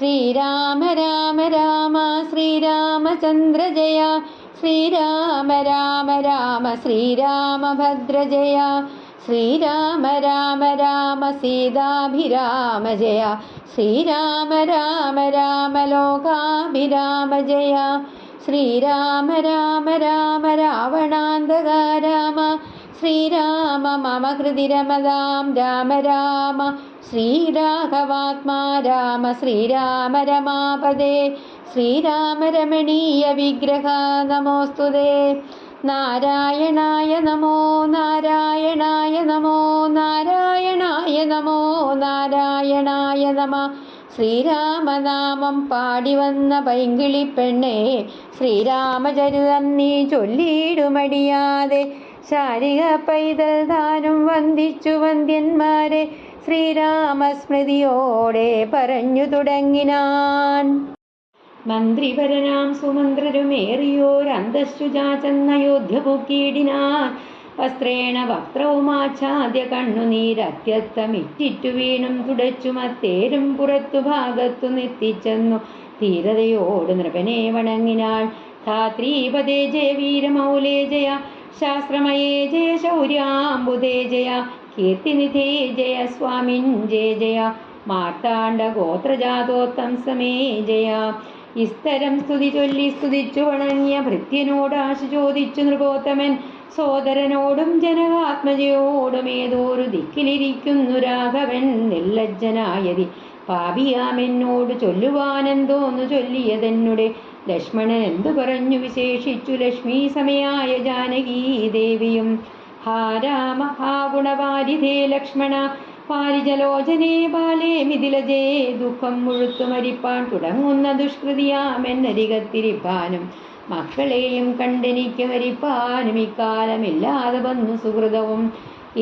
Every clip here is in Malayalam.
ശ്രീരാമ രാമ രാമ ശ്രീരാമചന്ദ്ര ജയ. ശ്രീരാമ രാമ രാമ ശ്രീരാമഭദ്ര ജയ. ശ്രീരാമ രാമ രാമ സീതാഭിരാമ ജയ. ശ്രീരാമ രാമ രാമ ലോകാഭിരാമ ജയ. ശ്രീരാമ രാമ രാമ രാവണാന്തക രാമ. ശ്രീരാമ മമ ഹൃദി രമതാം രാമ രാമ. ശ്രീരാഘവാത്മാ രാമ ശ്രീരാമ രമാപദേ. ശ്രീരാമ രമണീയ വിഗ്രഹ നമോസ്തുതേ. നാരായണായ നമോ നാരായണായ നമോ നാരായണായ നമോ നാരായണായ നമ. ശ്രീരാമനാമം പാടിവന്ന പൈങ്കിളിപ്പെണ്ണേ, ശ്രീരാമചരിതം നീ ചൊല്ലിയിടുമടിയാതെ. ശാരിക പൈതൽ താനും വന്ദിച്ചു വന്ദ്യന്മാരെ, ശ്രീരാമസ്മൃതിയോടെ പറഞ്ഞു തുടങ്ങിനാൻ. മന്ത്രിപരനാം സുമന്ത്രരുമേറിയോരന്തശുചാ ചെന്നയോധ്യ പൊക്കിയിടിനാൻ. വസ്ത്രേണ വക്ത്രവുമാച്ഛാദ്യ കണ്ണുനീരത്യത്തമിറ്റിറ്റു വീണും തുടച്ചു മത്തേരും പുറത്തു ഭാഗത്തു നിർത്തിച്ചെന്നു ധീരതയോട് നൃപനെ വണങ്ങിനാൾ. ധാത്രീപദേ ജയ വീരമൗലേ ജയ. ശാസ്ത്രമയേ ജയ ശൗര്യാംബുദേ ജയ. കീർത്തിനിധേ ജയ സ്വാമിൻ ജയ ജയ. മാർത്താണ്ഡ ഗോത്രജാതോത്തം സമേ ജയ. ഇസ്തരം സ്തുതി ചൊല്ലി സ്തുതിച്ചു വണങ്ങിയ ഭൃത്യനോടാശ ചോദിച്ചു നൃപോത്തമൻ. സോദരനോടും ജനകാത്മജയോടും ഏതോരു ദിക്കിലിരിക്കുന്നു രാഘവൻ നിർലജ്ജനായതി. പാപിയാമെന്നോട് ചൊല്ലുവാനെന്തോന്നു ചൊല്ലിയതെന്നുടെ. ലക്ഷ്മണൻ എന്തു പറഞ്ഞു വിശേഷിച്ചു ലക്ഷ്മീ സമയായ ജാനകീ ദേവിയും. ഹാ രാമ ഹാ ഗുണവാരിധേ ലക്ഷ്മണ. പാരിജലോചനേ ബാലേ മിഥിലജേ. ദുഃഖം മുഴുത്തു മരിപ്പാൻ തുടങ്ങുന്ന ദുഷ്കൃതിയാമെന്നരികത്തിരിപ്പാനും മക്കളെയും കണ്ടെനിക്ക് മരിപ്പാനും ഇക്കാലമില്ലാതെ വന്നു സുഹൃതവും.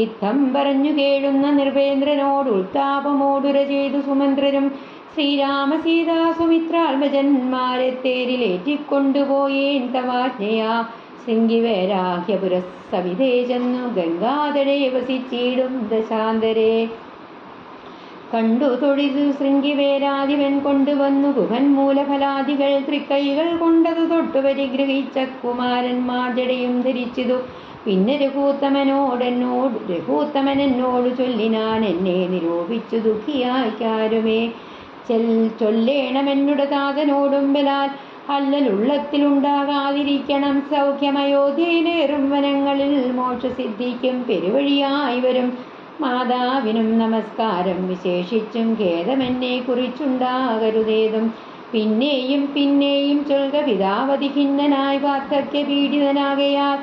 ഇത്തം പറഞ്ഞു കേഴുന്ന നിർവേന്ദ്രനോട് ഉൾത്താപമോടുര ചെയ്തു സുമന്ത്രരും. ശ്രീരാമ സീതാ സുമിത്രാത്മജന്മാരെ തേരിലേറ്റിക്കൊണ്ടുപോയേൻ തവാജ്ഞയാ. ശൃംഗിവേരാഹ്യപുര സവിധേ ചെന്നു ഗംഗാതടേ വസിച്ചിടും ദശാന്തരേ. കണ്ടു തൊഴിതു ശൃംഗിവേരാദിവൻ കൊണ്ടുവന്നു ഗുഹൻ മൂലഫലാദികൾ തൃക്കൈകൾ കൊണ്ടതു തൊട്ടു പരിഗ്രഹിച്ച കുമാരന്മാർ ജടയും ധരിച്ചിതു. പിന്നെ രഘൂത്തമനോട് ചൊല്ലിനാൻ എന്നെ നിരൂപിച്ചു ദുഃഖിയായിക്കാരുമേ. ചൊല്ലേണമെന്നുടെ താതനോടും ബലാൽ. അല്ലലുള്ളത്തിലുണ്ടാകാതിരിക്കണം സൗഖ്യമയോധ്യയിലേറും വനങ്ങളിൽ മോക്ഷസിദ്ധിക്കും പെരുവഴിയായി വരും. മാതാവിനും നമസ്കാരം വിശേഷിച്ചും ഖേദമെന്നെ കുറിച്ചുണ്ടാകരുതേതും. പിന്നെയും പിന്നെയും ചൊൽക പിതാവതി ഖിന്നനായി വാർദ്ധക്യ പീഡിതനാകയാൽ.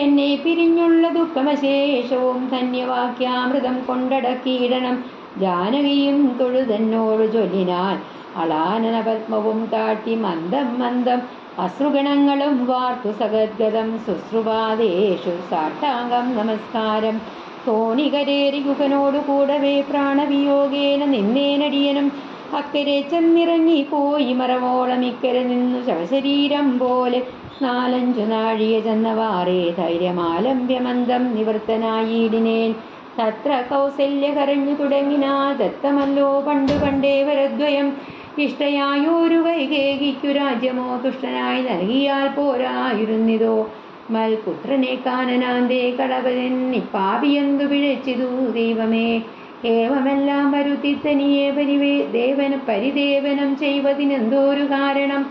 എന്നെ പിരിഞ്ഞുള്ള ദുഃഖമശേഷവും ധന്യവാക്യാമൃതം കൊണ്ടടക്കിയിടണം. ജാനകിയും തൊഴുതെന്നോട് ചൊല്ലിനാൽ. അളാനന പത്മവും കാട്ടി മന്ദം മന്ദം അശ്രുഗണങ്ങളും വാർത്തു സഗദ്ഗതം. ശുശ്രുപാദേഷു സാഷ്ടാംഗം നമസ്കാരം. തോണികരേറി ഗുഹനോടു കൂടവേ പ്രാണവിയോഗേന നിന്നേനടിയനും. അക്കരെ ചെന്നിറങ്ങിപ്പോയി മറവോളം ഇക്കരെ നിന്നു ശവശരീരം പോലെ. 4-5 നാഴിക ചെന്നവാറേ ധൈര്യമാലംബ്യമന്ദം നിവൃത്തനായിടിനേൻ. തത്ര കൗസല്യ കരഞ്ഞു തുടങ്ങിനാ. ദത്തമല്ലോ പണ്ടു പണ്ടേ വരദ്വയം. ഇഷ്ടയായൊരു കൈകേകിക്കു രാജ്യമോ തുഷ്ടനായി നൽകിയാൽ പോരായിരുന്നിതോ. മൽപുത്രനെ കാനനാന്തേ കടവൻ പാപിയെന്തു പിഴച്ചിതു ദൈവമേ. ഏവമെല്ലാം വരുത്തി തനിയെ പരിദേവനം ചെയ്വതിനെന്തോരു കാരണം.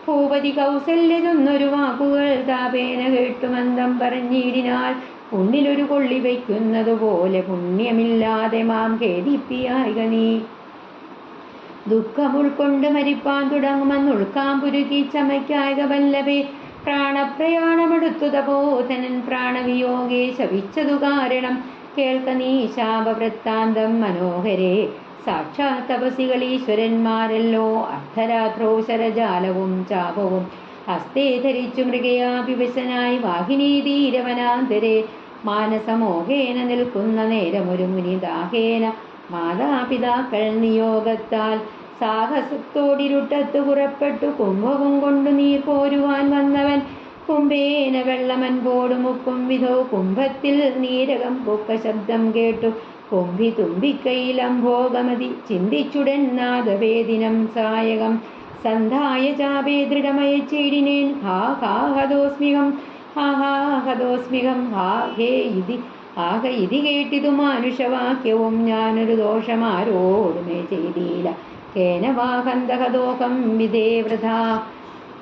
ഭൂപതി കൗസല്യ ചൊന്നൊരു വാക്കുകൾ താപേന കേട്ടു മന്ദം പറഞ്ഞിടിനാൽ. ഉണ്ണിലൊരു കൊള്ളി വയ്ക്കുന്നതുപോലെ പുണ്യമില്ലാതെ മാം ഖേദിപ്പിയായിക നീ. ദുഃഖം ഉൾക്കൊണ്ട് മരിപ്പാൻ തുടങ്ങുമെന്നുൾക്കാം പുരുക്കി ചമയ്ക്കായിക വല്ലഭേ. പ്രാണപ്രയാണമെടുത്തു തപോധനൻ പ്രാണവിയോഗേ ശവിച്ചതു കാരണം. കേൾക്ക നീ ശാപവൃത്താന്തം മനോഹരേ. സാക്ഷാത് തപസികളീശ്വരന്മാരല്ലോ. അർദ്ധരാത്രോ ശരജാലവും ചാപവും ഹസ്തേ ധരിച്ചു മൃഗയാഭിവശനായി വാഹിനീ ധീരവനാന്തരെ. മാനസമോഹേന നിൽക്കുന്ന നേരമൊരു മുനിദാഹേന മാതാപിതാക്കൾ നിയോഗത്താൽ സാഹസത്തോടിരുട്ടത്ത് പുറപ്പെട്ടു കുംഭവും കൊണ്ടു നീർ പോരുവാൻ വന്നവൻ. കുംഭേന വെള്ളമൻപോടു മുക്കും വിധോ കുംഭത്തിൽ നീരകം പൊക്ക ശബ്ദം കേട്ടു കുംഭി തുമ്പിക്കൈലംഭോഗമതി ചിന്തിച്ചുടൻ നാദവേദിനം സായകം സന്ധായ ചാപേ ദൃഢമയച്ചീടിനേൻ ഹാ ഹാ ഹതോസ്മികം ഹാ ഹാ ഹതോസ്മികം ഹാ ഹേ ഇതി ആക ഇതി കേട്ടിതു മാനുഷവാക്യവും ഞാനൊരു ദോഷമാരോടുമേ ചെയ്തില്ല കേനവാഹന്തഹദോഹം വിധേ വൃഥാ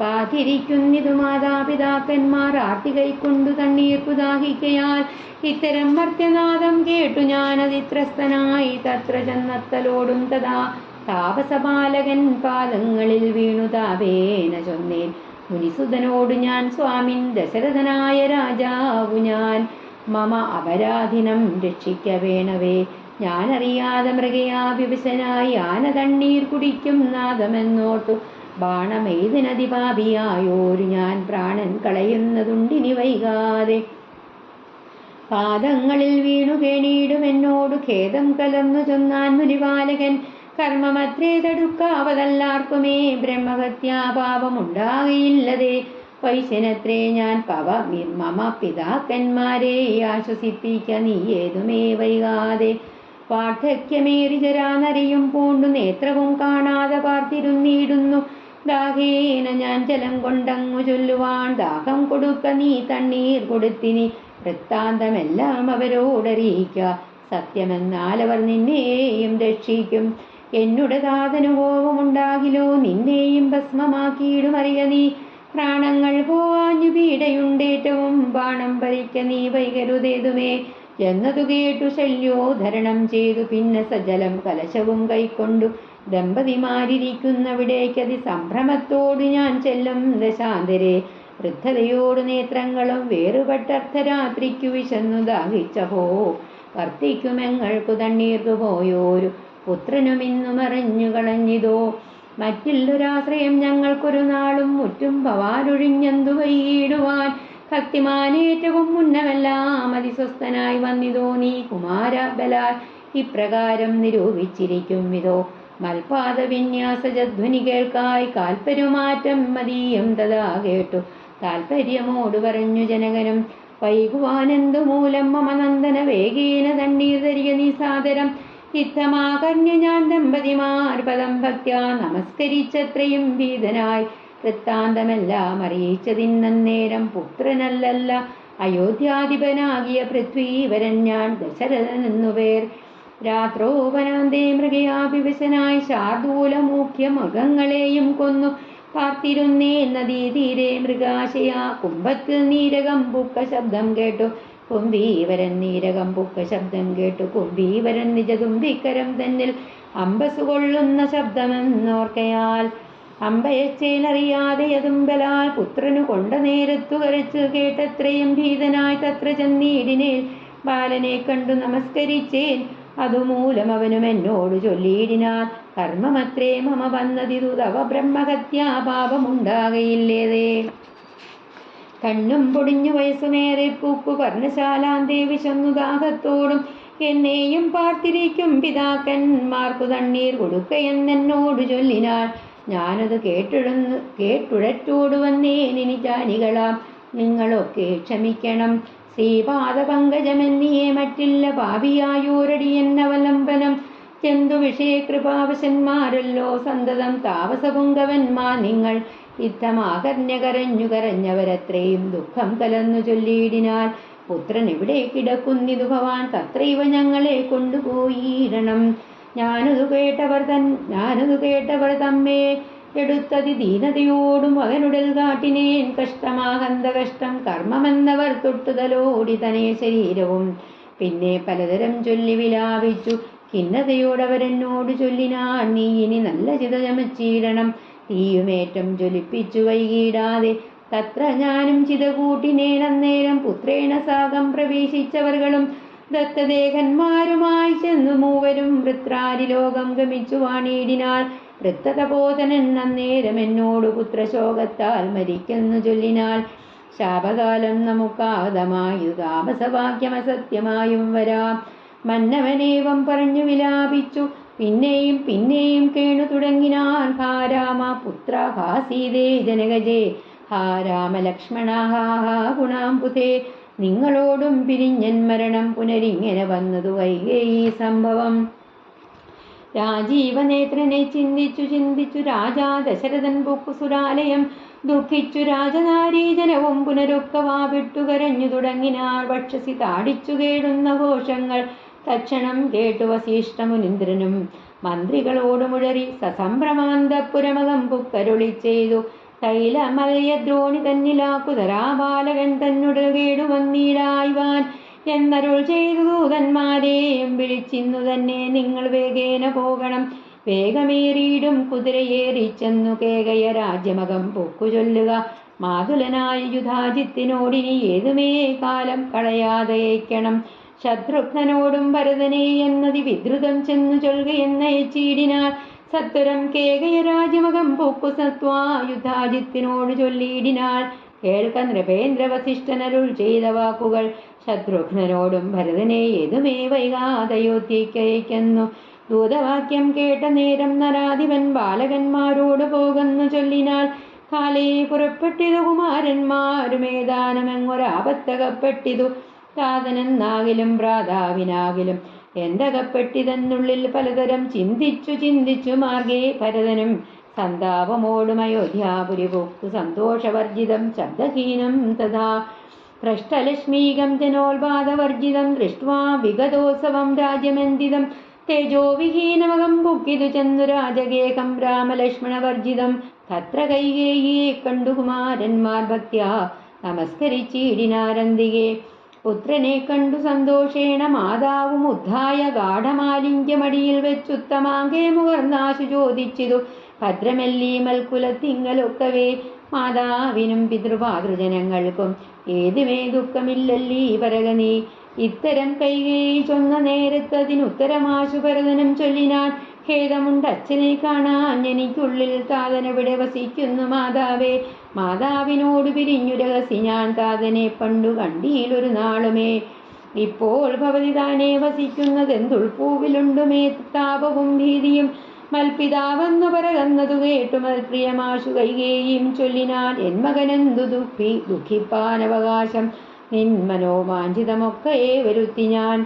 കാത്തിരിക്കുന്നിതു മാതാപിതാക്കന്മാർ ആർത്തി കൈക്കൊണ്ടു തണ്ണീർക്കു ദാഹിക്കയാൽ ഇത്തരം മർത്യനാദം കേട്ടു ഞാനതിത്രസ്തനായി തത്ര ചെന്നത്തലോടും തഥാ താപസപാലകൻ പാദങ്ങളിൽ വീണു താപേന ചൊന്നേൻ മുനിസുതനോടു ഞാൻ സ്വാമിൻ ദശരഥനായ രാജാവു ഞാൻ മമ അപരാധിനം രക്ഷിക്ക വേണവേ ഞാനറിയാതെ മൃഗയാ വിവശനായി ആന തണ്ണീർ കുടിക്കും നാദമെന്നോർത്തു ബാണമെയ്തിനതിപാപിയായോരു ഞാൻ പ്രാണൻ കളയുന്നതുണ്ടിനി വൈകാതെ പാദങ്ങളിൽ വീണു കേണീടും എന്നോടു ഖേദം കലർന്നു ചൊന്നാൻ മുനിപാലകൻ കർമ്മമത്രേ തടുക്കാവതല്ലാർക്കുമേ ബ്രഹ്മഹത്യാപാപമുണ്ടാകയില്ലതേ വൈശ്യനത്രേ ഞാൻ മമ പിതാക്കന്മാരെ ആശ്വസിപ്പിക്ക നീ ഏതുമേ വൈകാതെ വാർദ്ധക്യമേറി ജരാനരയും പൂണ്ടു നേത്രവും കാണാതെ പാർത്തിരുന്നിടുന്നു ദാഹേന ഞാൻ ജലം കൊണ്ടങ്ങു ചൊല്ലുവാൻ ദാഹം കൊടുക്ക നീ തണ്ണീർ കൊടുത്തിനി വൃത്താന്തമെല്ലാം അവരോടറിയിക്ക സത്യമെന്നാൽ അവർ നിന്നെയും രക്ഷിക്കും എന്നുടെ താതനുഭവമുണ്ടാകിലോ നിന്നെയും ഭസ്മമാക്കിയിടുമറിയ നീ പ്രാണങ്ങൾ പോവാഞ്ഞു പീഡയുണ്ടേറ്റവും ബാണം ഭരിക്ക നീ വൈകരുതേതുമേ എന്നതു കേട്ടു ശല്യോധരണം ചെയ്തു പിന്നെ സജലം കലശവും കൈക്കൊണ്ടു ദമ്പതിമാരിയ്ക്കുന്നവിടേക്കതി സംഭ്രമത്തോടു ഞാൻ ചെല്ലും ദശാന്തരെ വൃദ്ധതയോടു നേത്രങ്ങളും വേറുപെട്ടർദ്ധരാത്രിക്കു വിശന്നു ദാഹിച്ചഹോ വർത്തിക്കുമെങ്ങൾക്കു തണ്ണീർക്കു പോയോരു പുത്രനും ഇന്നു മറിഞ്ഞു കളഞ്ഞിതോ മറ്റുള്ളൊരാശ്രയം ഞങ്ങൾക്കൊരു നാളും മുറ്റും ഭവാനൊഴിഞ്ഞെന്തു വൈകിടുവാൻ ഭക്തിമാനേറ്റവും മുന്നമെല്ലാം അതിസ്വസ്ഥനായി വന്നിതോ നീ കുമാര ബലാൽ ഇപ്രകാരം നിരൂപിച്ചിരിക്കും വിധോ മൽപാദ വിന്യാസജധ്വനി കേൾക്കായി കാൽപ്പരുമാറ്റം മതീയം തഥാ കേട്ടു താൽപര്യമോട് പറഞ്ഞു ജനകനും വൈകുവാനെന്തു മൂലം മമ നന്ദന വേഗേന തണ്ണീർ തരിക നീ സാദരം ഇത്തമാകർണ്യ ഞാൻ ദമ്പതിമാർ പദം ഭക്ത്യാ നമസ്കരിച്ചത്രയും ഭീതനായി വൃത്താന്തമെല്ലാം അറിയിച്ചതിന്നേരം പുത്രനല്ലല്ല അയോധ്യാധിപനാകിയ പൃഥ്വീവരൻ ഞാൻ ദശരഥനെന്നു പേർ രാത്രോപനാന്തേ മൃഗയാഭിവശനായി ശാർദൂലമൂഖ്യ മൃഗങ്ങളെയും കൊന്നു പാർത്തിരുന്നേ നദീതീരെ മൃഗാശയാ കുംഭത്തിൽ നീരകം പൂക്ക ശബ്ദം കേട്ടു കുംഭീവരൻ നീരകം പൂക്ക ശബ്ദം കേട്ടു കുംഭീവരൻ നിജതുമ്പിക്കരം തന്നിൽ അമ്പസു കൊള്ളുന്ന ശബ്ദമെന്നോർക്കയാൽ അമ്പയച്ചേനറിയാതെ യതുമ്പലാൽ പുത്രനു കൊണ്ട നേരത്തു കരച്ചു കേട്ടത്രയും ഭീതനായി തത്ര ചെന്നീടിനേൽ ബാലനെ കണ്ടു നമസ്കരിച്ചേൻ അതുമൂലം അവനും എന്നോട് ചൊല്ലിയിടിനാൻ കർമ്മമത്രേ മമ വന്നതിതു തവ ബ്രഹ്മഹത്യാപാപമുണ്ടാകയില്ലേതേ കണ്ണും പൊടിഞ്ഞു വയസ്സുമേറെ പൂക്കു പർണശാലാന്തേ വിശന്നു ദാഹത്തോടും എന്നെയും പാർത്തിരിക്കും പിതാക്കന്മാർക്കു തണ്ണീർ കൊടുക്കയെന്നോട് ചൊല്ലിനാൾ ഞാനത് കേട്ടുഴറ്റോടു വന്നേനിനി ജാനികളാം നിങ്ങളൊക്കെ ക്ഷമിക്കണം ശ്രീപാദപങ്കജമെന്നിയെ മറ്റില്ല പാപിയായോരടിയെന്നവലംബനം ചെന്തു വിഷയകൃപാവശന്മാരല്ലോ സന്തതം താപസപുങ്കവന്മാർ നിങ്ങൾ യുദ്ധമാകർണ്യകരഞ്ഞു കരഞ്ഞവരത്രയും ദുഃഖം കലർന്നു ചൊല്ലിയിടിനാൽ പുത്രൻ എവിടെ കിടക്കുന്നിതു ഭവാൻ തത്രൈവ ഞങ്ങളെ കൊണ്ടുപോയിടണം ഞാനതു കേട്ടവർ തമ്മേ എടുത്തതി ദീനതയോടും മകനുടൽ കാട്ടിനേൻ കഷ്ടമാകന്ത കഷ്ടം കർമ്മമെന്നവർ തൊട്ടുതലോടി തനേ ശരീരവും പിന്നെ പലതരം ചൊല്ലി വിലാപിച്ചു ഖിന്നതയോടവരെന്നോട് ചൊല്ലിനാൻ നീ ഇനി നല്ല ചിത ചമച്ചിടണം തീയുമേറ്റം ജ്വലിപ്പിച്ചു വൈകിടാതെ തത്ര ഞാനും ചിത കൂട്ടിനേൻ അന്നേരം പുത്രേണ സാകം പ്രവേശിച്ചവർകളും ദത്തദേഹന്മാരുമായി ചെന്നു മൂവരും വൃത്രാരിലോകം ഗമിച്ചു വാണിയിടിനാൽ വൃത്തതപോതനൻ അന്നേരം എന്നോട് പുത്രശോകത്താൽ മരിക്കുന്നു ചൊല്ലിനാൽ ശാപകാലം നമുക്കാതമായു താമസവാക്യമസത്യമായും വരാം മന്നവനേവം പറഞ്ഞു വിലാപിച്ചു പിന്നെയും കേണു തുടങ്ങിനാൻ ഹാ രാമ പുത്ര ഹാ സീതേ ജനകജേ ഹാ രാമ ലക്ഷ്മണ ഹാ ഗുണാംബുധേ നിങ്ങളോടും പിരിഞ്ഞൻ മരണം പുനരിങ്ങനെ വന്നതു കൈകേയി സംഭവം. രാജീവനേത്രനെ ചിന്തിച്ചു ചിന്തിച്ചു രാജാ ദശരഥൻ പൊക്കുസുരാലയം. ദുഃഖിച്ചു രാജനാരീജനവും പുനരൊക്കെ വാവിട്ടു കരഞ്ഞു തുടങ്ങിനാർ. വക്ഷസി താടിച്ചു കേടുന്ന ഘോഷങ്ങൾ തക്ഷണം കേട്ടു വസിഷ്ഠമുനിന്ദ്രനും മന്ത്രികളോട് മുഴറി സസംഭ്രമാന്തപുരമകം പുക്കരുളി ചെയ്തു. തൈലമലയദ്രോണി തന്നിലാക്കുതരാബാലകൻ തന്നുടൽ കേടുവന്നീടായ്വാൻ എന്നരുൾ ചെയ്തു ദൂതന്മാരെയും വിളിച്ചിന്നു തന്നെ നിങ്ങൾ വേഗേന പോകണം. വേഗമേറിയിടും കുതിരയേറിച്ചെന്നു കേകയ രാജ്യമകം പൊക്കു ചൊല്ലുക. മാതുലനായ യുധാജിത്തിനോടിനി ഏതുമേ കാലം കളയാതയക്കണം. ശത്രുഘ്നനോടും ഭരതനെ എന്നതി വിദ്രുതം ചെന്നു ചൊൽകയെന്നയച്ചീടിനാൽ സത്വരം കേകയ രാജ്യമകം പൊക്കു സത്വാ യുധാജിത്തിനോട് ചൊല്ലിയിടിനാൽ. കേൾക്ക നൃപേന്ദ്ര വസിഷ്ഠനരുൾ ചെയ്ത വാക്കുകൾ. ശത്രുഘ്നനോടും ഭരതനെ ഏതുമേ വൈകാതയോധ്യയ്ക്കയക്കുന്നു. ദൂതവാക്യം കേട്ട നേരം നരാധിപൻ ബാലകന്മാരോട് പോകുന്നു ചൊല്ലിനാൽ. കാലേ പുറപ്പെട്ടിതു കുമാരന്മാരുമേതാനുമെങ്ങൊരാപത്തകപ്പെട്ടിതു. താതനെന്നാകിലും ഭ്രാതാവിനാകിലും എന്തകപ്പെട്ടിതെന്നുള്ളിൽ പലതരം ചിന്തിച്ചു ചിന്തിച്ചു മാർഗേ ഭരതനും സന്താപമോടും അയോധ്യാപുരി പൊക്കു സന്തോഷവർജിതം ശബ്ദഹീനം തഥാ. ഭ്രഷ്ടലക്ഷ്മീകം ജനോൽപാദവർജിതം ദൃഷ്ട്വാ വിഗതോത്സവം രാജ്യമെന്തിതം. തേജോവിഹീനമകം പൊക്കിതു ചെന്നു രാജഗേഹം രാമലക്ഷ്മണവർജിതം. തത്ര കൈകേയിയെ കണ്ടു കുമാരന്മാർ ഭക്ത്യാ നമസ്കരിച്ചിടിനാരന്തികെ. പുത്രനെ കണ്ടു സന്തോഷേണ മാതാവും ഉദ്ധായ ഗാഠമാലിംഗ്യമടിയിൽ വെച്ചുത്തമാങ്കേ മുകർന്നാശു ചോദിച്ചിതു. ഭദ്രമല്ലീ മൽക്കുലത്തിങ്കലൊക്കവേ മാതാവിനും പിതൃപാതൃജനങ്ങൾക്കും ഏതുമേ ദുഃഖമില്ലല്ലീ പറക നീ. ഇത്തരം കൈകേയി ചൊന്ന നേരത്തതിനുത്തരമാശു ഭരതനും ചൊല്ലിനാൻ. ഖേദമുണ്ട് അച്ഛനെ കാണാൻ എനിക്കുള്ളിൽ താതനെവിടെ വസിക്കുന്നു മാതാവേ. മാതാവിനോട് പിരിഞ്ഞു രഹസി ഞാൻ താതനെ പണ്ടു കണ്ടീലൊരു നാളുമേ. ഇപ്പോൾ ഭവതി താനെ വസിക്കുന്നതെന്തുൾപ്പൂവിലുണ്ടുമേ താപവും ഭീതിയും. മൽപിതാവെന്നു പറകന്നതു കേട്ടു മൽപ്രിയമാശു കൈകേയും ചൊല്ലിനാൻ. എൻ മകനെന്തു ദുഃഖിപ്പാനവകാശം നിൻ മനോവാഞ്ചിതമൊക്കെയെ വരുത്തി ഞാൻ.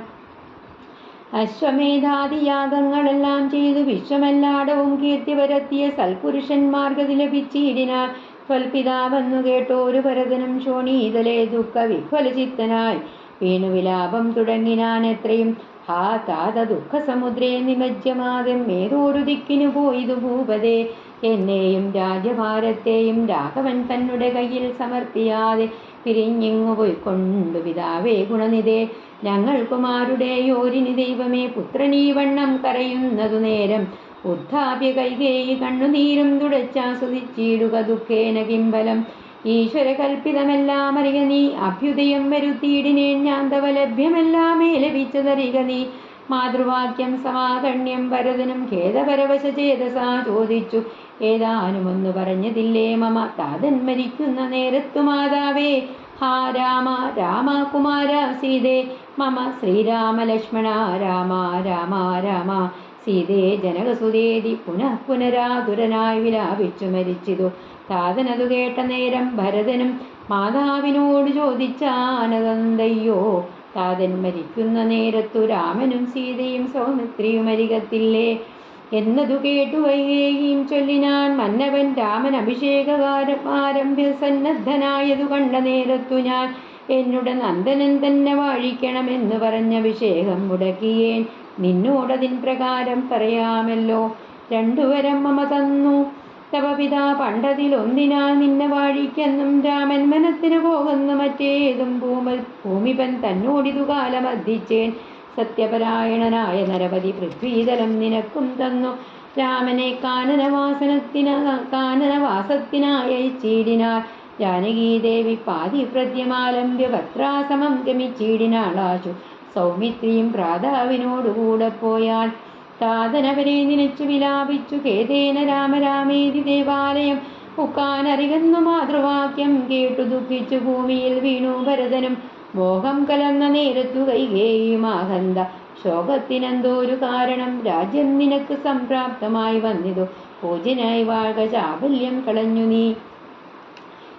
അശ്വമേധാദിയാഗങ്ങളെല്ലാം ചെയ്തു വിശ്വമെല്ലാടവും കീർത്തി വരത്തിയ സൽപുരുഷന്മാർഗതി ലഭിച്ചിടിനാൽ. ത്വൽപിതാവെന്നു കേട്ടോരു ഭരതനും ശോണീതലേ ദുഃഖ വിഹ്വലചിത്തനായി വീണു വിലാപം തുടങ്ങിനാൻ എത്രയും. ഹാ താത ദുഃഖസമുദ്രേ നിമജ്ജമാതം ഏതോരു ദിക്കിനു പോയിതു ഭൂപതേ. എന്നെയും രാജ്യഭാരത്തെയും രാഘവൻ തന്നുടെ കയ്യിൽ സമർപ്പിയാതെ പിരിഞ്ഞിങ്ങു പോയിക്കൊണ്ടു പിതാവേ ഗുണനിധേ. ഞങ്ങൾക്കുമാരുടെയോരിനി ദൈവമേ പുത്രനീ വണ്ണം കരയുന്നതു നേരം. ഉദ്ധാപ്യ കൈകേയി കണ്ണുനീരും തുടച്ചാസ്വദിച്ചിടുക ദുഃഖേന കിംബലം. ഈശ്വര കൽപ്പിതമെല്ലാം അറിക നീ അഭ്യുദയം വരുത്തിയിടിനേൻ ഞാൻ തവ ലഭ്യമെല്ലാമേ ലഭിച്ചതറിക നീ. മാതൃവാക്യം സമാകണ്യം ഭരതനും ഖേദപരവശ ചേതസാ ചോദിച്ചു. ഏതാനുമൊന്നു പറഞ്ഞതില്ലേ മമ താതൻ മരിക്കുന്ന നേരത്തു മാതാവേ. ഹാ രാമ രാമ കുമാര സീതേ മമ ശ്രീരാമ ലക്ഷ്മണ രാമ രാമ രാമ സീതേ ജനകസുതേതി പുനഃ പുനരാതുരനായി വിലാപിച്ചു മരിച്ചിതു. താതനതു കേട്ട നേരം ഭരതനും മാതാവിനോട് ചോദിച്ചാനതന്തയ്യോ. താതൻ മരിക്കുന്ന നേരത്തു രാമനും സീതയും സൗമിത്രിയും അരികത്തില്ലേ എന്നതു കേട്ടു കൈകേയിയും ചൊല്ലിനാൻ. മന്നവൻ രാമൻ അഭിഷേകകാരം ആരംഭ്യ സന്നദ്ധനായതു കണ്ട നേരത്തു ഞാൻ എന്നുടെ നന്ദനൻ തന്നെ വാഴിക്കണമെന്ന് പറഞ്ഞ അഭിഷേകം മുടക്കിയേൻ. നിന്നോടതിൻ പ്രകാരം പറയാമല്ലോ. രണ്ടുവരം മമ തന്നു തവ പിതാ പണ്ടതിലൊന്നിനാൽ നിന്നെ വാഴിക്കെന്നും. രാമൻ മനത്തിനു പോകുന്നു മറ്റേതും ഭൂമിപൻ തന്നോടിതു കാലമർദ്ദിച്ചേൻ. സത്യപരായണനായ നരപതി പൃഥ്വീതലം നിനക്കും തന്നു. രാമനെ കാനനവാസത്തിനായി ചീടിനാൾ. ജാനകീദേവി പാതിപ്രദ്യമാലംബ്യ ഭദ്രാസമം ഗമിച്ചീടിനാളാശു. സൗമിത്രിയും ഭ്രാതാവിനോടുകൂടെ പോയാൽ. താതനവരെ നിനച്ചു വിലാപിച്ചു ഖേദേന രാമരാമേതി ദേവാലയം. ഉക്കാനറികന്നു മാതൃവാക്യം കേട്ടു ദുഃഖിച്ചു ഭൂമിയിൽ വീണു ഭരതനും. മോഹം കലർന്ന നേരത്തു കൈകേയുമാകന്ത ശോകത്തിനെന്തോരു കാരണം. രാജ്യം നിനക്ക് സംപ്രാപ്തമായി വന്നിതു പൂജ്യനായി വാഴ്ക ചാബല്യം കളഞ്ഞു നീ.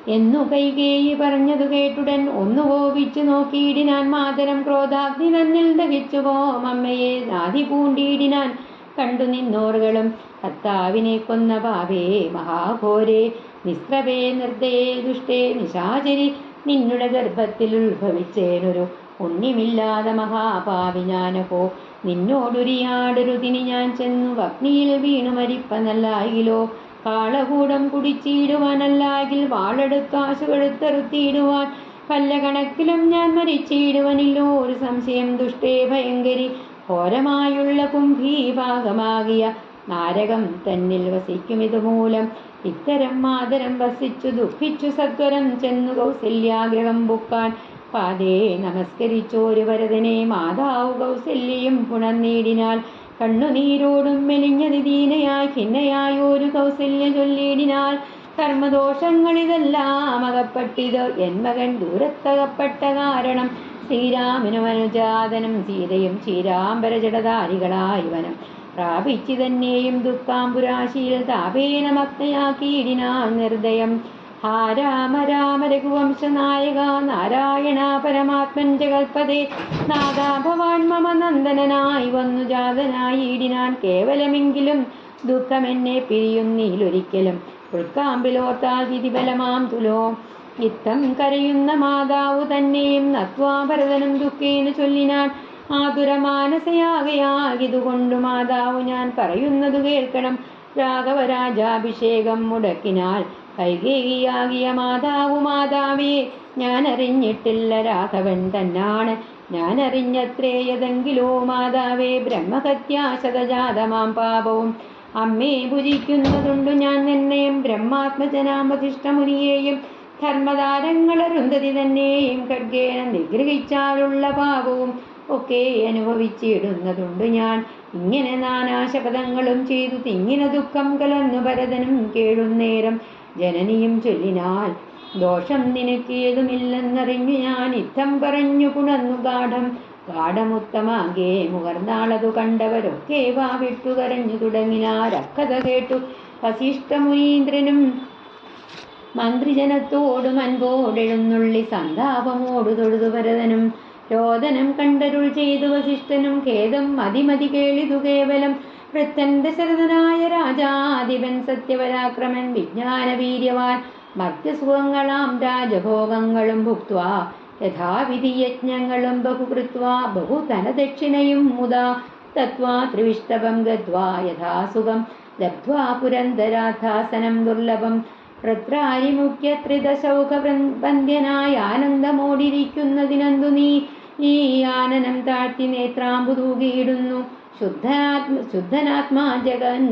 എന്നു കൈകേയി പറഞ്ഞതു കേട്ടുടൻ ഒന്നു കോപിച്ചു നോക്കിയിടിനാൻ. മാതരം ക്രോധാഗ്നി തന്നിൽ ദഹിച്ചുപോം അമ്മയെ നാദി പൂണ്ടിയിടിനാൻ. കണ്ടു നിന്നോറുകളും കർത്താവിനെ കൊന്ന പാപേ മഹാഘോരേ നിസ്ത്രവേ നിർദ്ദയേ ദുഷ്ടേ നിശാചരി, നിന്നുടെ ഗർഭത്തിൽ ഉത്ഭവിച്ചേനൊരു പുണ്യമില്ലാതെ മഹാപാപി ഞാനഹോ. നിന്നോടുരിയാടൊരുതിനി ഞാൻ ചെന്നു അഗ്നിയിൽ വീണു മരിപ്പനല്ലായിലോ. കാളകൂടം കുടിച്ചിടുവാനല്ലാകിൽ വാളെടുത്താശുകെടുത്തെറുത്തിയിടുവാൻ പല്ല കണക്കിലും ഞാൻ മരിച്ചിടുവനില്ലോ ഒരു സംശയം. ദുഷ്ടേ ഭയങ്കരി ഘോരമായുള്ള കുംഭീഭാഗമാകിയ നാരകം തന്നിൽ വസിക്കുമിതുമൂലം. ഇത്തരം മാതരം വസിച്ചു ദുഃഖിച്ചു സത്വരം ചെന്നു കൗസല്യാഗ്രഹം ബുക്കാൻ. പാതേ നമസ്കരിച്ചോരു വരദനെ മാതാവ് കൗസല്യയും പുണർന്നീടിനാൽ. കണ്ണുനീരോടും മെലിഞ്ഞതി ദീനയായി ഖിന്നയായൊരു കൗസല്യ ചൊല്ലിയിടിനാൽ. കർമ്മദോഷങ്ങളിതെല്ലാം അകപ്പെട്ടിത് എൻ മകൻ ദൂരത്തകപ്പെട്ട കാരണം. ശ്രീരാമനുമനുജാതനും സീതയും ശ്രീരാംബരജടധാരികളായി വനം പ്രാപിച്ചു തന്നെയും ദുഃഖാംബുരാശിയിൽ താപേന മഗ്നയാക്കിയിടിനാൻ നിർദ്ദയം. ഹാ രാമ രാമ രഘുവംശനായക നാരായണ പരമാത്മൻ ജഗൽപദേ. നാദാ ഭവാൻ മമ നന്ദനായി വന്നു ജാതനായിടിനാൻ. കേവലമെങ്കിലും ദുഃഖമെന്നെ പിരിയുന്നീലൊരിക്കലും ഉൾക്കാമ്പിലോർത്താൽ വിധിബലമാം തുലോ. ഇത്തം കരയുന്ന മാതാവു തന്നെയും നത്വാ ഭരതനും ദുഃഖേന ചൊല്ലിനാൻ. ആതുരമാനസയാകയാകിതുകൊണ്ടു മാതാവു ഞാൻ പറയുന്നതു കേൾക്കണം. രാഘവരാജാഭിഷേകം മുടക്കിനാൽ കൈകേയിയാകിയ മാതാവു മാതാവേ ഞാൻ അറിഞ്ഞിട്ടില്ല രാഘവൻ തന്നാണ്. ഞാൻ അറിഞ്ഞത്രേയതെങ്കിലോ മാതാവേ ബ്രഹ്മഹത്യാശതജാതമാം പാപവും അമ്മേ ഭുജിക്കുന്നതുണ്ടു ഞാൻ നിർണയം. ബ്രഹ്മാത്മജനാം വസിഷ്ഠമുനിയെയും ധർമ്മതാരങ്ങളരുന്ധതി തന്നെയും ഖഡ്ഗേന നിഗ്രഹിച്ചാലുള്ള പാപവും ഒക്കെ അനുഭവിച്ചിടുന്നതുണ്ട് ഞാൻ. ഇങ്ങനെ നാനാശപഥങ്ങളും ചെയ്തു തിങ്ങിന ദുഃഖം കലർന്നു ഭരതനും കേഴുന്നേരം. ജനനിയും ചൊല്ലിനാൽ ദോഷം നിനക്കേതുമില്ലെന്നറിഞ്ഞു ഞാൻ. ഇത്തം പറഞ്ഞു പുണർന്നു ഗാഠമുത്തമാകെ മുകർന്നാളതു കണ്ടവരൊക്കെ വാവിട്ടു കരഞ്ഞു തുടങ്ങിനാരക്കഥ കേട്ടു. വസിഷ്ഠമുനീന്ദ്രനും മന്ത്രിജനത്തോടും അൻപോടെഴുന്നള്ളി സന്താപമോടു തൊഴുതു ഭരതനും. രോദനം കണ്ടരുൾ ചെയ്തു വസിഷ്ഠനും ഖേദം മതിമതി കേളിതു കേവലം. വൃത്തൻ ദശരഥനായ രാജാധിപൻ സത്യപരാക്രമൻ വിജ്ഞാനവീര്യവാൻ. മർത്യസുഖങ്ങളാം രാജഭോഗങ്ങളും ഭുക്വാ യഥാവിധി യജ്ഞങ്ങളും ബഹുകൃത്വാ ബഹുധനദക്ഷിണയും മുദാ തത്വാ ത്രിവിഷ്ടപം ഗത്വാ യഥാസുഖം ലബ്ധ്വാ പുരന്തരാധാസനം ദുർലഭം. ഭൃത്രാരിമുഖ്യ ത്രിദശൗഖവന്ദ്യനായ ആനന്ദമോടിരിക്കുന്നതിനന്തു നീ ഈ ആനനം താഴ്ത്തി നേത്രാമ്പു തൂകിയിടുന്നു. ശുദ്ധനാത്മാ ജഗൻ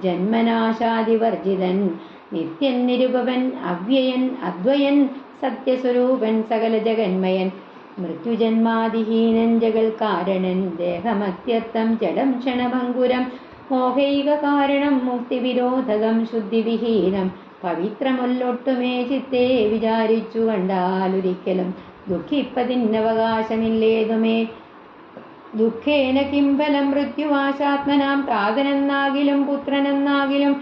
ജന്മനാശാദിവർജിതൻ നിത്യൻ നിരുപവൻ അവ്യയൻ അദ്വയൻ സത്യസ്വരൂപൻ സകല ജഗന്മയൻ മൃത്യുജന്മാദിഹീനൻ ജഗൽ കാരണൻ ദേഹമത്യർത്ഥം ജഡം ക്ഷണഭംഗുരം മോഹൈക കാരണം മുക്തിവിരോധകം ശുദ്ധിവിഹീനം പവിത്രമൊല്ലൊട്ടുമേ ചിത്തേ വിചാരിച്ചു കണ്ടാലൊരിക്കലും ദുഃഖിപ്പതിന്നവകാശമില്ലേതുമേ. ദുഃഖേന കിംബലം മൃത്യുവാശാത്മനാം താതനെന്നാകിലും പുത്രനെന്നാകിലും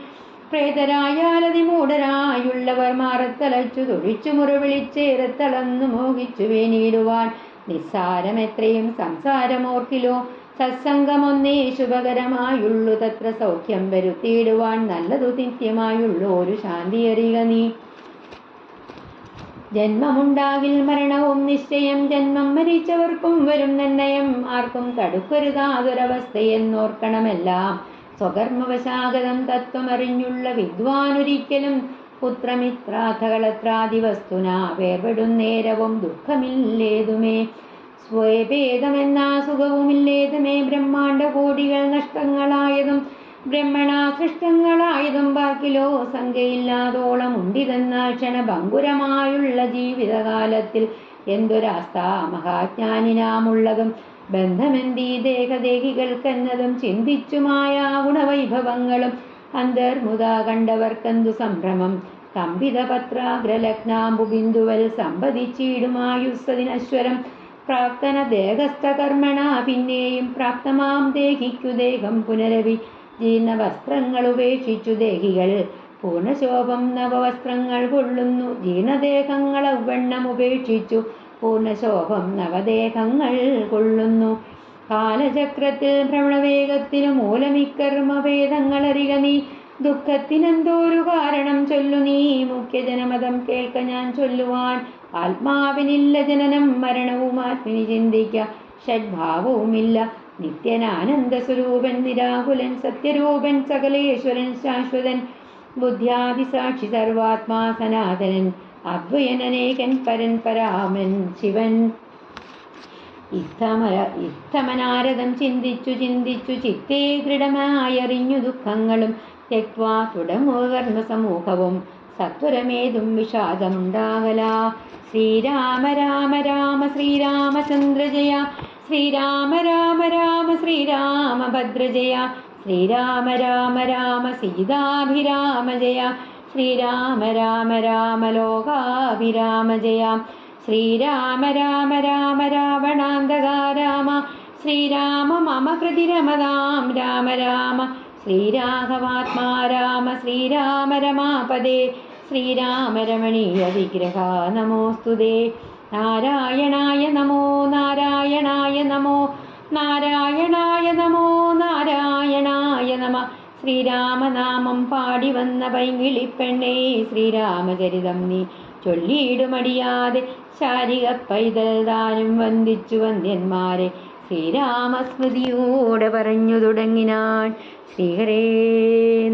പ്രേതരായാലതിമൂഢരായുള്ളവർ മാറത്തലച്ചു തൊഴിച്ചു മുറവിളിച്ചേറത്തളന്നു മോഹിച്ചു വേണിയിടുവാൻ. നിസ്സാരമെത്രയും സംസാരമോർക്കിലോ സത്സംഗമൊന്നേ ശുഭകരമായുള്ളു. തത്ര സൗഖ്യം വരുത്തിയിടുവാൻ നല്ലതു നിത്യമായുള്ളൂ ഒരു ശാന്തി അറിയുക നീ. ജന്മമുണ്ടാകിൽ മരണവും നിശ്ചയം. ജന്മം മരിച്ചവർക്കും വരും നിർണയം. ആർക്കും തടുക്കരുതാതൊരവസ്ഥയെന്നോർക്കണമെല്ലാം. സ്വകർമ്മവശാഗതം തത്വമറിഞ്ഞുള്ള വിദ്വാനൊരിക്കലും പുത്രമിത്രാഥകളത്രാദിവസ്തുന വേർപെടുന്നേരവും ദുഃഖമില്ലേതുമേ. സ്വയഭേദമെന്നാ സുഖവുമില്ലേതുമേ. ബ്രഹ്മാണ്ട കോടികൾ നഷ്ടങ്ങളായതും ബ്രഹ്മണാ സൃഷ്ടങ്ങളായതും ബാക്കിലോ സംഖ്യയില്ലാതോളം ഉണ്ടിതെന്നാൽ ക്ഷണഭംഗുരമായുള്ള ജീവിതകാലത്തിൽ എന്തൊരാസ്ഥാ മഹാജ്ഞാനിനാമുള്ളതും. ബന്ധമെന്തീ ദേഹദേഹികൾക്കെന്നതും ചിന്തിച്ചുമായ ഗുണവൈഭവങ്ങളും അന്തർമുത കണ്ടവർക്കെന്തു സംഭ്രമം. കമ്പിതപത്രാഗ്രലഗ്നാംബുബിന്ദുവൽ സമ്പതിച്ചിടുമായുസ്സതിനശ്വരം. പ്രാപ്തന ദേഹസ്ഥകർമ്മണ പിന്നെയും പ്രാപ്തമാം ദേഹിക്കു ദേഹം പുനരവി. ജീർണ വസ്ത്രങ്ങൾ ഉപേക്ഷിച്ചു ദേഹികൾ പൂർണ്ണശോഭം നവവസ്ത്രങ്ങൾ കൊള്ളുന്നു. ജീർണദേഹങ്ങൾ അവണ്ണം ഉപേക്ഷിച്ചു പൂർണ്ണശോഭം നവദേഹങ്ങൾ കൊള്ളുന്നു. കാലചക്രത്തിൽ ഭ്രമണവേഗത്തിനു മൂലമിക്കർമ്മഭേദങ്ങളറിക നീ. ദുഃഖത്തിനെന്തോരു കാരണം ചൊല്ലു നീ. മുഖ്യജനമതം കേൾക്ക ഞാൻ ചൊല്ലുവാൻ. ആത്മാവിനില്ല ജനനം മരണവും ആത്മിനി ചിന്തിക്ക ഷഡ്ഭാവവുമില്ല. നിത്യനാനന്ദ സ്വരൂപൻ നിരാകുലൻ സത്യരൂപൻ സകലേശ്വരൻ ശാശ്വതൻ ബുദ്ധ്യാദിസാക്ഷി സർവാത്മാ സനാതനൻ അദ്വയൻ അനേകൻ പരൻ പരാമൻ ശിവൻ. ഇത്തമനാരദം ചിന്തിച്ചു ചിന്തിച്ചു ചിത്തേ ദൃഢമായറിഞ്ഞു ദുഃഖങ്ങളും തെക്വാ തുടങ്ങുക കർമ്മസമൂഹവും സത്വരമേതും വിഷാദമുണ്ടാകല. ശ്രീരാമ രാമ രാമ ശ്രീരാമചന്ദ്ര ജയ. ശ്രീരാമ രാമ രാമ ശ്രീരാമഭദ്ര ജയ. ശ്രീരാമ രാമ രാമ സീതാഭിരാമ ജയ. ശ്രീരാമ രാമ രാമ ലോകാഭിരാമ ജയ. ശ്രീരാമ രാമ രാമ രാവണാന്തക രാമ. ശ്രീരാമ മമ കൃതി രമതാം രാമ രാമ. ശ്രീരാഘവാത്മാ രാമ. ശ്രീരാമ രമാപദേ. ശ്രീരാമ രമണീയ വിഗ്രഹ നമോസ്തുതേ. നാരായണായ നമോ നാരായണായ നമോ നാരായണായ നമോ നാരായണായ നമ. ശ്രീരാമനാമം പാടി വന്ന പൈങ്കിളിപ്പെണ്ണേ ശ്രീരാമചരിതം നീ ചൊല്ലിയിടുമടിയാതെ. ശാരിക പൈതൽ താനും വന്ദിച്ചു വന്ദ്യന്മാരെ ശ്രീരാമസ്മൃതിയോടെ പറഞ്ഞു തുടങ്ങിനാൻ. ശ്രീഹരേ